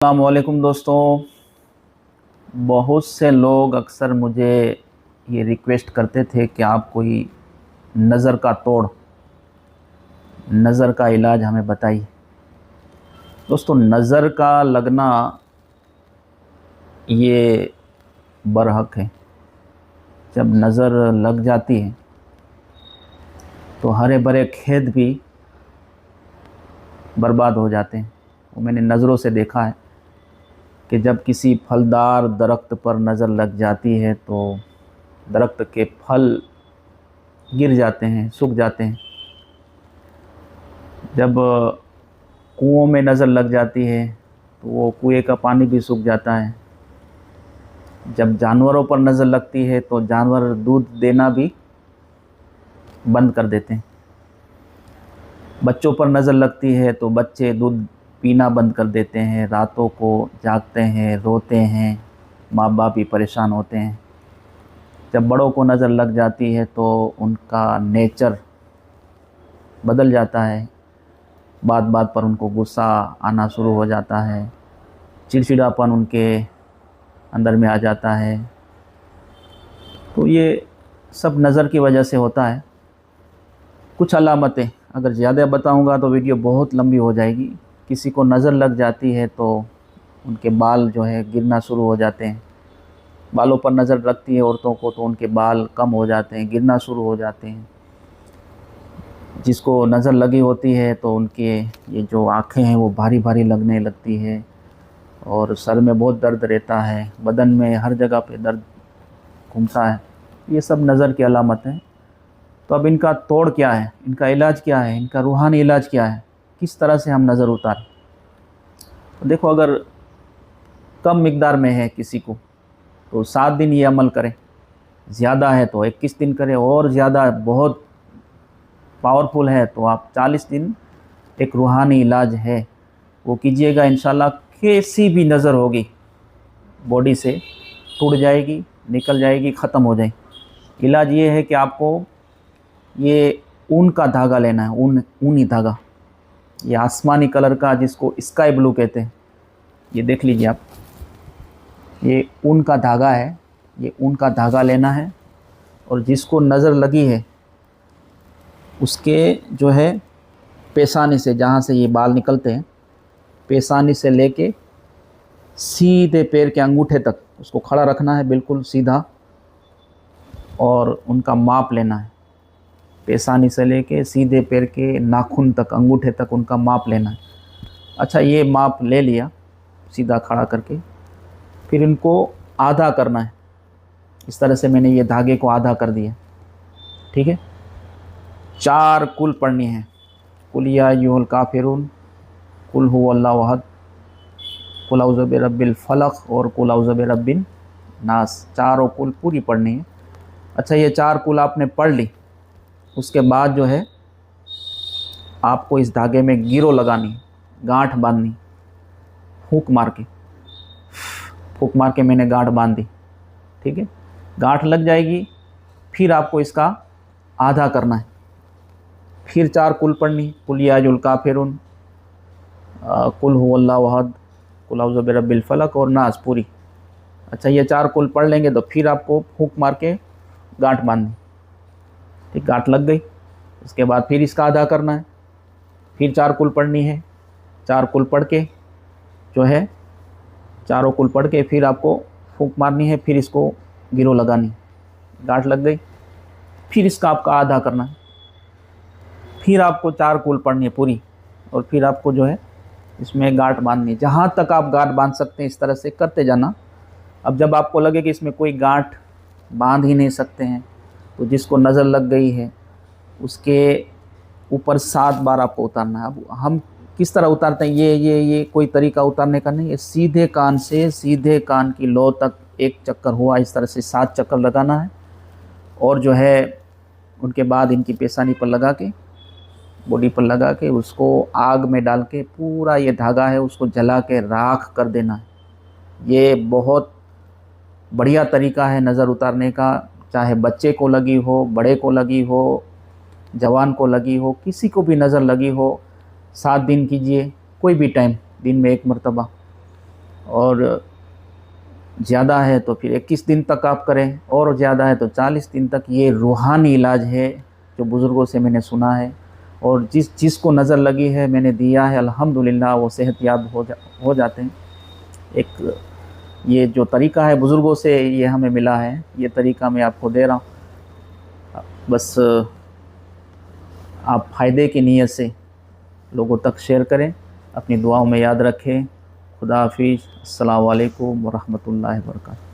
अस्सलामुअलैकुम दोस्तों। बहुत से लोग अक्सर मुझे ये रिक्वेस्ट करते थे कि आप कोई नज़र का तोड़, नज़र का इलाज हमें बताइए। दोस्तों, नज़र का लगना ये बरहक है। जब नज़र लग जाती है तो हरे भरे खेत भी बर्बाद हो जाते हैं। वो मैंने नज़रों से देखा है कि जब किसी फलदार दरख्त पर नज़र लग जाती है तो दरख्त के फल गिर जाते हैं, सूख जाते हैं। जब कुओं में नज़र लग जाती है तो वो कुएं का पानी भी सूख जाता है। जब जानवरों पर नज़र लगती है तो जानवर दूध देना भी बंद कर देते हैं। बच्चों पर नज़र लगती है तो बच्चे दूध पीना बंद कर देते हैं, रातों को जागते हैं, रोते हैं, माँ बाप भी परेशान होते हैं। जब बड़ों को नज़र लग जाती है तो उनका नेचर बदल जाता है। बात बात पर उनको गुस्सा आना शुरू हो जाता है, चिड़चिड़ापन उनके अंदर में आ जाता है। तो ये सब नज़र की वजह से होता है। कुछ अलामतें अगर ज़्यादा बताऊंगा तो वीडियो बहुत लंबी हो जाएगी। किसी को नज़र लग जाती है तो उनके बाल जो है गिरना शुरू हो जाते हैं। बालों पर नज़र लगती है औरतों को तो उनके बाल कम हो जाते हैं, गिरना शुरू हो जाते हैं। जिसको नज़र लगी होती है तो उनके ये जो आँखें हैं वो भारी भारी लगने लगती है और सर में बहुत दर्द रहता है, बदन में हर जगह पे दर्द घूमता है। ये सब नज़र की अलामत है। तो अब इनका तोड़ क्या है, इनका इलाज क्या है, इनका रूहानी इलाज क्या है, किस तरह से हम नज़र उतारें। तो देखो, अगर कम मिकदार में है किसी को तो 7 दिन ये अमल करें, ज़्यादा है तो 21 दिन करें, और ज़्यादा बहुत पावरफुल है तो आप 40 दिन एक रूहानी इलाज है वो कीजिएगा। इंशाल्लाह कैसी भी नज़र होगी बॉडी से टूट जाएगी, निकल जाएगी, ख़त्म हो जाएगी। इलाज ये है कि आपको ये ऊन का धागा लेना है, ऊनी धागा, ये आसमानी कलर का जिसको स्काई ब्लू कहते हैं। ये देख लीजिए आप, ये ऊन का धागा है। ये ऊन का धागा लेना है और जिसको नज़र लगी है उसके जो है पेशानी से, जहाँ से ये बाल निकलते हैं, पेशानी से लेके सीधे पैर के अंगूठे तक उसको खड़ा रखना है, बिल्कुल सीधा, और उनका माप लेना है। पेशानी से लेके सीधे पैर के नाखून तक, अंगूठे तक उनका माप लेना है। अच्छा, ये माप ले लिया सीधा खड़ा करके, फिर इनको आधा करना है। इस तरह से मैंने ये धागे को आधा कर दिया, ठीक है। 4 कुल पढ़नी है, कुल या अय्युहल काफिरून, कुल हुवल्लाहु अहद, कुल औज़ु बिरब्बिल फलक और कुल औज़ु बिरब्बिन नास। 4 कुल पूरी पढ़नी है। अच्छा, ये 4 कुल आपने पढ़ ली, उसके बाद जो है आपको इस धागे में गिरो लगानी, गांठ बांधनी, फूंक मार के मैंने गांठ बांध दी, ठीक है। गांठ लग जाएगी, फिर आपको इसका आधा करना है। फिर 4 कुल पढ़नी, कुल या अय्युहल काफिरून, कुल हुवल्लाहु अहद, कुल औज़ु बिरब्बिल फलक और नास पूरी। अच्छा, ये 4 कुल पढ़ लेंगे तो फिर आपको फूंक मार के गांठ बांधनी, ठीक। गांठ लग गई, उसके बाद फिर इसका आधा करना है। फिर 4 कुल पढ़नी है। 4 कुल पढ़ के जो है, चारों कुल पढ़ के फिर आपको फूंक मारनी है, फिर इसको गिरो लगानी, गांठ लग गई, फिर इसका आपका आधा करना है। फिर आपको 4 कुल पढ़नी है पूरी, और फिर आपको जो है इसमें गांठ बांधनी है। जहाँ तक आप गांठ बांध सकते हैं इस तरह से करते जाना। अब जब आपको लगे कि इसमें कोई गांठ बांध ही नहीं सकते हैं तो जिसको नज़र लग गई है उसके ऊपर 7 बार आपको उतारना है। अब हम किस तरह उतारते हैं, ये कोई तरीका उतारने का नहीं है। सीधे कान से सीधे कान की लो तक एक चक्कर हुआ, इस तरह से 7 चक्कर लगाना है। और जो है उनके बाद इनकी पेशानी पर लगा के, बॉडी पर लगा के, उसको आग में डाल के पूरा ये धागा है उसको जला के राख कर देना है। ये बहुत बढ़िया तरीका है नज़र उतारने का। चाहे बच्चे को लगी हो, बड़े को लगी हो, जवान को लगी हो, किसी को भी नज़र लगी हो, 7 दिन कीजिए, कोई भी टाइम, दिन में 1 मरतबा। और ज़्यादा है तो फिर 21 दिन तक आप करें, और ज़्यादा है तो 40 दिन तक। ये रूहानी इलाज है जो बुज़ुर्गों से मैंने सुना है, और जिसको नज़र लगी है मैंने दिया है, अल्हम्दुलिल्लाह वो सेहतयाब हो जाते हैं। एक ये जो तरीक़ा है बुज़ुर्गों से ये हमें मिला है, ये तरीक़ा मैं आपको दे रहा हूँ। बस आप फ़ायदे की नीयत से लोगों तक शेयर करें, अपनी दुआओं में याद रखें। खुदा हाफिज़। अस्सलामु अलैकुम व रहमतुल्लाहि व बरकातहू।